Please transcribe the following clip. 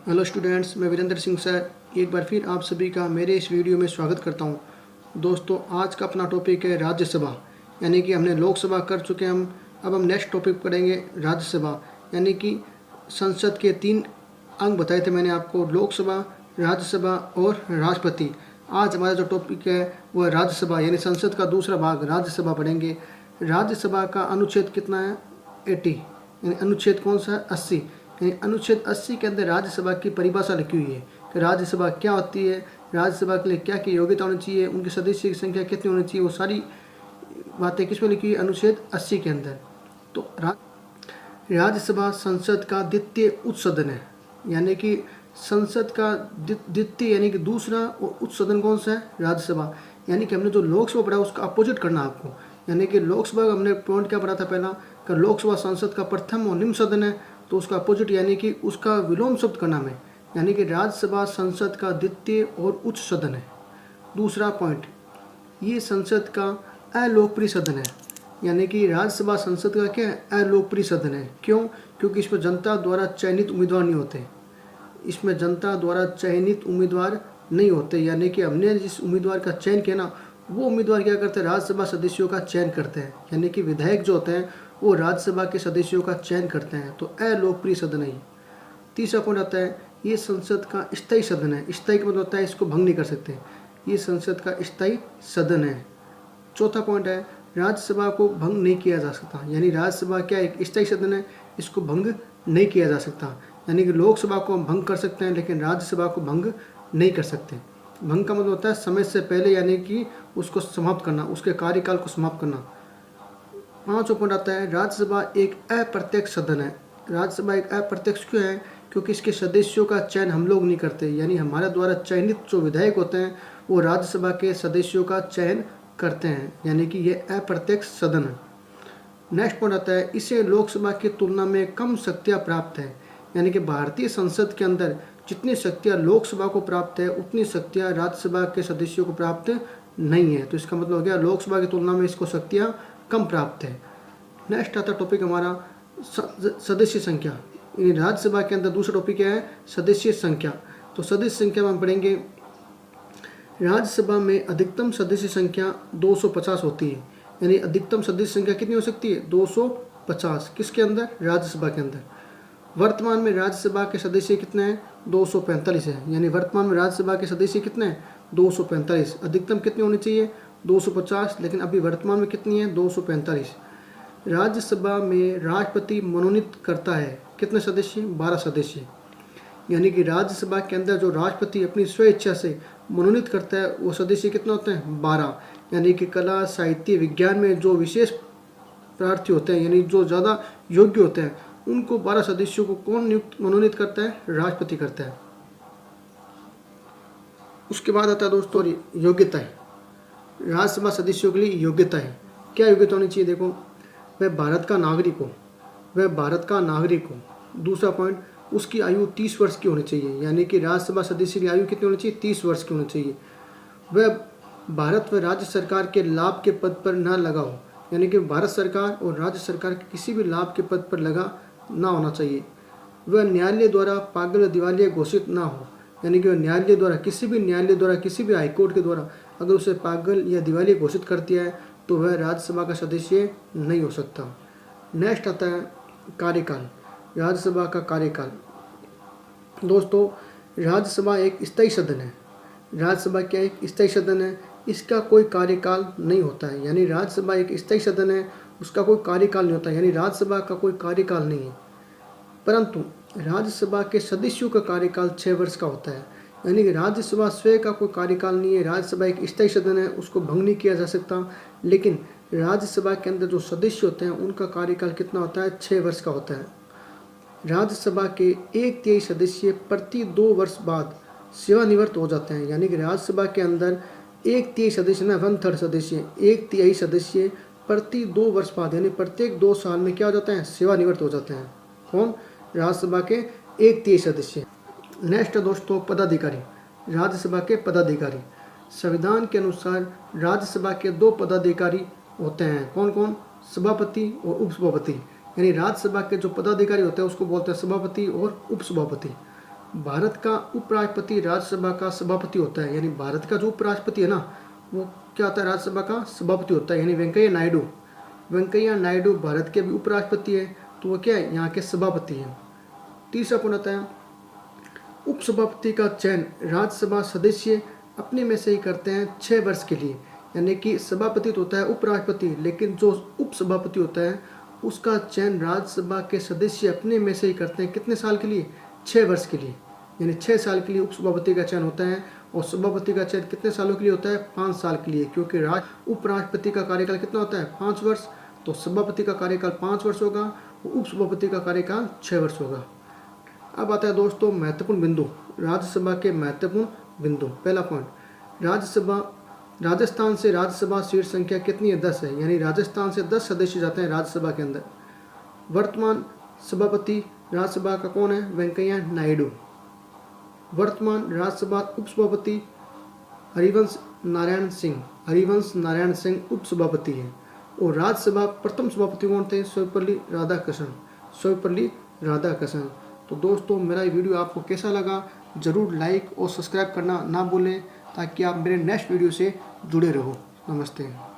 Hello students, मैं Virendra Singh sir एक बार फिर आप सभी का मेरे इस वीडियो में स्वागत करता हूं। दोस्तों, आज का अपना टॉपिक है राज्यसभा। यानी कि हमने लोकसभा कर चुके हैं अब हम नेक्स्ट टॉपिक पढ़ेंगे राज्यसभा। यानी कि संसद के 3 अंग बताए थे मैंने आपको, लोकसभा, राज्यसभा और राष्ट्रपति। आज हमारा जो टॉपिक है वो है राज्यसभा, यानी संसद का दूसरा भाग राज्यसभा पढ़ेंगे। राज्यसभा का अनुच्छेद कितना है? 80। यानी अनुच्छेद कौन सा है? 80। यानी अनुच्छेद 80 के अंदर राज्यसभा की परिभाषा लिखी हुई है कि राज्यसभा क्या होती है, राज्यसभा के लिए क्या क्या योग्यता होनी चाहिए, उनके सदस्य की संख्या कितनी होनी चाहिए, वो सारी बातें किसमें लिखी हुई है? अनुच्छेद 80 के अंदर। तो राज्यसभा संसद का द्वितीय उच्च सदन है। यानी कि संसद का द्वितीय यानी कि दूसरा और उच्च सदन कौन सा है? राज्यसभा। यानी कि हमने जो लोकसभा पढ़ा उसका अपोजिट करना आपको। यानी कि लोकसभा का हमने पॉइंट क्या पढ़ा था पहला, कि लोकसभा संसद का प्रथम और निम्न सदन है, तो उसका अपोजिट यानी कि उसका विलोम शब्द करना है। यानी कि राज्यसभा संसद का द्वितीय और उच्च सदन है। दूसरा पॉइंट, ये संसद का अलोकप्रिय सदन है। यानी कि राज्यसभा संसद का क्या है? अलोकप्रिय सदन है। क्यों? क्योंकि इसमें जनता द्वारा चयनित उम्मीदवार नहीं होते। इसमें जनता द्वारा चयनित उम्मीदवार नहीं होते। यानी कि हमने जिस उम्मीदवार का चयन किया ना, वो उम्मीदवार क्या करते हैं? राज्यसभा सदस्यों का चयन करते हैं। यानी कि विधायक जो होते हैं वो राज्यसभा के सदस्यों का चयन करते हैं। तो अलोकप्रिय सदन है ये। तीसरा पॉइंट आता है, ये संसद का स्थायी सदन है। स्थायी का मतलब होता है इसको भंग नहीं कर सकते। ये संसद का स्थायी सदन है। चौथा पॉइंट है, राज्यसभा को भंग नहीं किया जा सकता। यानी राज्यसभा क्या एक स्थायी सदन है, इसको भंग नहीं किया जा सकता। यानी कि लोकसभा को हम भंग कर सकते हैं लेकिन राज्यसभा को भंग नहीं कर सकते। भंग का मतलब होता है समय से पहले, यानी कि उसको समाप्त करना, उसके कार्यकाल को समाप्त करना। पाँचवा पॉइंट आता है, राज्यसभा एक अप्रत्यक्ष सदन है। राज्यसभा एक अप्रत्यक्ष क्यों है? क्योंकि इसके सदस्यों का चयन हम लोग नहीं करते। यानी हमारे द्वारा चयनित जो विधायक होते हैं वो राज्यसभा के सदस्यों का चयन करते हैं। यानी कि ये अप्रत्यक्ष सदन है। नेक्स्ट पॉइंट आता है, इसे लोकसभा की तुलना में कम शक्तियाँ प्राप्त है। यानी कि भारतीय संसद के अंदर जितनी शक्तियाँ लोकसभा को प्राप्त है उतनी शक्तियाँ राज्यसभा के सदस्यों को प्राप्त नहीं है। तो इसका मतलब हो गया लोकसभा की तुलना में इसको शक्तियाँ कम प्राप्त है। नेक्स्ट आता टॉपिक हमारा सदस्य संख्या। यानी राज्यसभा के अंदर दूसरा टॉपिक क्या है? सदस्य संख्या। तो सदस्य संख्या में हम पढ़ेंगे, राज्यसभा में अधिकतम सदस्य संख्या 250 होती है। यानी अधिकतम सदस्य संख्या कितनी हो सकती है? 250। किसके अंदर? राज्यसभा के अंदर। वर्तमान में राज्यसभा के सदस्य कितने हैं? 245 है। यानी वर्तमान में राज्यसभा के सदस्य कितने हैं? 245। अधिकतम कितनी होनी चाहिए? 250, लेकिन अभी वर्तमान में कितनी है? 245। राज्यसभा में राष्ट्रपति मनोनीत करता है कितने सदस्य? 12 सदस्य। यानी कि राज्यसभा के अंदर जो राष्ट्रपति अपनी स्वेच्छा से मनोनीत करता है वो सदस्य कितने होते हैं? 12। यानी कि कला, साहित्य, विज्ञान में जो विशेष प्रार्थी होते हैं, यानी जो ज़्यादा योग्य होते हैं, उनको 12 सदस्यों को कौन मनोनीत करता है? राष्ट्रपति करता है। उसके बाद आता है दोस्तों योग्यता है। राज्यसभा सदस्यों के लिए योग्यता है। क्या योग्यता होनी चाहिए? देखो, वह भारत का नागरिक हो। वह भारत का नागरिक हो। दूसरा पॉइंट, उसकी आयु 30 वर्ष की होनी चाहिए। यानी कि राज्यसभा सदस्य की आयु कितनी होनी चाहिए? 30 वर्ष की होनी चाहिए। वह भारत व राज्य सरकार के लाभ के पद पर न लगा हो। यानी कि भारत सरकार और राज्य सरकार के किसी भी लाभ के पद पर लगा ना होना चाहिए। वह न्यायालय द्वारा पागल दिवालिया घोषित ना हो। यानी कि वह न्यायालय द्वारा, किसी भी न्यायालय द्वारा, किसी भी हाईकोर्ट के द्वारा अगर उसे पागल या दिवालिया घोषित कर दिया है तो वह राज्यसभा का सदस्य नहीं हो सकता। नेक्स्ट आता है कार्यकाल। राज्यसभा का कार्यकाल। दोस्तों, राज्यसभा एक स्थायी सदन है। राज्यसभा क्या एक स्थायी सदन है? इसका कोई कार्यकाल नहीं होता है। यानी राज्यसभा एक स्थायी सदन है, उसका कोई कार्यकाल नहीं होता है। यानी राज्यसभा का कोई कार्यकाल नहीं है। परंतु राज्यसभा के सदस्यों का कार्यकाल 6 वर्ष का होता है। यानी कि राज्यसभा स्वयं का कोई कार्यकाल नहीं है। राज्यसभा एक स्थायी सदन है, उसको भंग नहीं किया जा सकता। लेकिन राज्यसभा के अंदर जो सदस्य होते हैं उनका कार्यकाल कितना होता है? 6 वर्ष का होता है। राज्यसभा के 1/3 सदस्य प्रति 2 वर्ष बाद सेवानिवृत्त हो जाते हैं। यानी कि राज्यसभा के अंदर 1/3 सदस्य ना 1/3 सदस्य, 1/3 सदस्य प्रति 2 वर्ष बाद, यानी प्रत्येक 2 साल में क्या हो जाते हैं? सेवानिवृत्त हो जाते हैं। कौन? राज्यसभा के 1/3 सदस्य। नेक्स्ट दोस्तों, पदाधिकारी। राज्यसभा के पदाधिकारी। संविधान के अनुसार राज्यसभा के 2 पदाधिकारी होते हैं। कौन कौन? सभापति और उपसभापति। यानी राज्यसभा के जो पदाधिकारी होते हैं उसको बोलते हैं सभापति और उपसभापति। भारत का उपराष्ट्रपति राज्यसभा का सभापति होता है, यानी भारत का जो उपराष्ट्रपति है ना वो क्या होता है, राज्यसभा का सभापति होता है, यानी वेंकैया नायडू। वेंकैया नायडू भारत के भी उपराष्ट्रपति है, तो वो क्या है, यहाँ के सभापति हैं। तीसरा पॉइंट आता है उपसभापति का चयन राज्यसभा सदस्य अपने में से ही करते हैं 6 वर्ष के लिए, यानी कि सभापति तो होता है उपराष्ट्रपति, लेकिन जो उपसभापति होता है उसका चयन राज्यसभा के सदस्य अपने में से ही करते हैं। कितने साल के लिए, 6 वर्ष के लिए, यानी 6 साल के लिए उपसभापति का चयन होता है। और सभापति का चयन कितने सालों के लिए होता है, 5 साल के लिए, क्योंकि उपराष्ट्रपति का कार्यकाल कितना होता है, 5 वर्ष। तो सभापति का कार्यकाल 5 वर्ष होगा और उपसभापति का कार्यकाल 6 वर्ष होगा। अब आता है दोस्तों महत्वपूर्ण बिंदु, राज्यसभा के महत्वपूर्ण बिंदु। पहला पॉइंट, राजस्थान से राज्यसभा सीट संख्या कितनी है, 10 है, यानी राजस्थान से 10 सदस्य जाते हैं राज्यसभा के अंदर। वर्तमान सभापति राज्यसभा का कौन है, वेंकैया नायडू। वर्तमान राज्यसभा उपसभापति हरिवंश नारायण सिंह उपसभापति है। और राज्यसभा प्रथम सभापति कौन थे, सर्वपल्ली राधाकृष्णन। तो दोस्तों मेरा ये वीडियो आपको कैसा लगा ज़रूर लाइक और सब्सक्राइब करना ना भूलें, ताकि आप मेरे नेक्स्ट वीडियो से जुड़े रहो। नमस्ते।